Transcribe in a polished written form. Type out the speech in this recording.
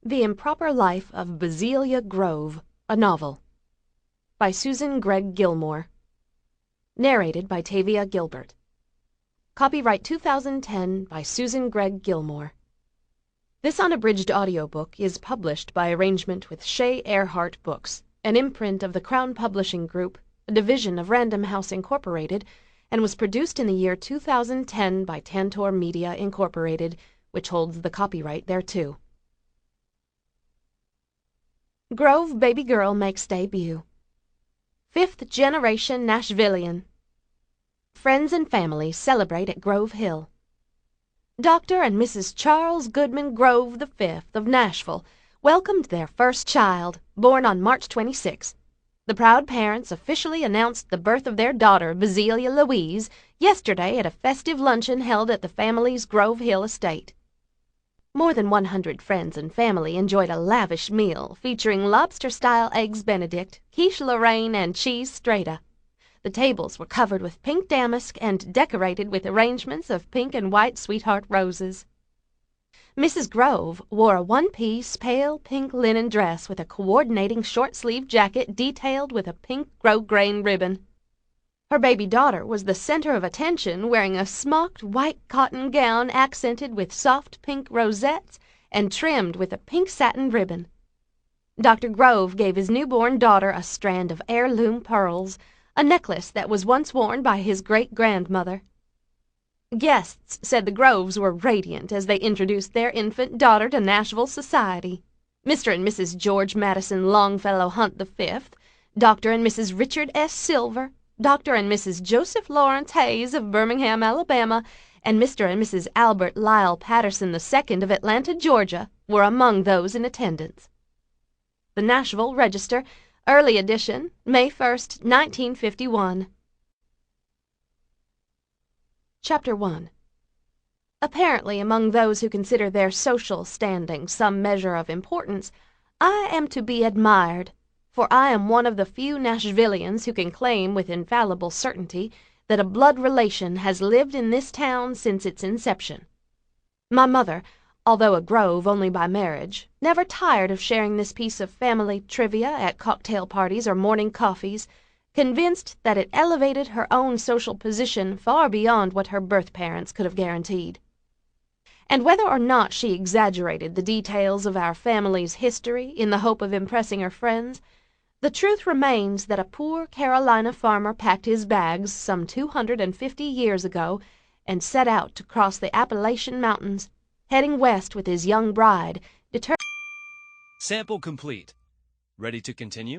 The Improper Life of Bezellia Grove, a Novel, by Gregg Gilmore. Narrated by Tavia, Gilbert. Copyright 2010 by Gregg Gilmore. This unabridged audiobook is published by arrangement with Shea Earhart Books, an imprint of the Crown Publishing Group, a division of Random House Incorporated, and was produced in the year 2010 by Tantor Media Incorporated, which holds the copyright thereto. Grove baby girl makes debut. 5th generation Nashvillian. Friends and family celebrate at Grove Hill. Dr. and Mrs. Charles Goodman Grove V of Nashville welcomed their first child, born on March 26. The proud parents officially announced the birth of their daughter, Bezellia Louise, yesterday at a festive luncheon held at the family's Grove Hill estate. More than 100 friends and family enjoyed a lavish meal featuring lobster-style eggs Benedict, quiche Lorraine, and cheese strata. The tables were covered with pink damask and decorated with arrangements of pink and white sweetheart roses. Mrs. Grove wore a one-piece pale pink linen dress with a coordinating short-sleeved jacket detailed with a pink grosgrain ribbon. Her baby daughter was the center of attention, wearing a smocked white cotton gown accented with soft pink rosettes and trimmed with a pink satin ribbon. Dr. Grove gave his newborn daughter a strand of heirloom pearls, a necklace that was once worn by his great-grandmother. Guests said the Groves were radiant as they introduced their infant daughter to Nashville society. Mr. and Mrs. George Madison Longfellow Hunt V, Dr. and Mrs. Richard S. Silver, Dr. and Mrs. Joseph Lawrence Hayes of Birmingham, Alabama, and Mr. and Mrs. Albert Lyle Patterson II of Atlanta, Georgia, were among those in attendance. The Nashville Register, early edition, May 1st, 1951. Chapter 1. Apparently, among those who consider their social standing some measure of importance, I am to be admired, for I am one of the few Nashvillians who can claim with infallible certainty that a blood relation has lived in this town since its inception. My mother, although a Grove only by marriage, never tired of sharing this piece of family trivia at cocktail parties or morning coffees, convinced that it elevated her own social position far beyond what her birth parents could have guaranteed. And whether or not she exaggerated the details of our family's history in the hope of impressing her friends, the truth remains that a poor Carolina farmer packed his bags some 250 years ago and set out to cross the Appalachian Mountains, heading west with his young bride, determined. Sample complete. Ready to continue?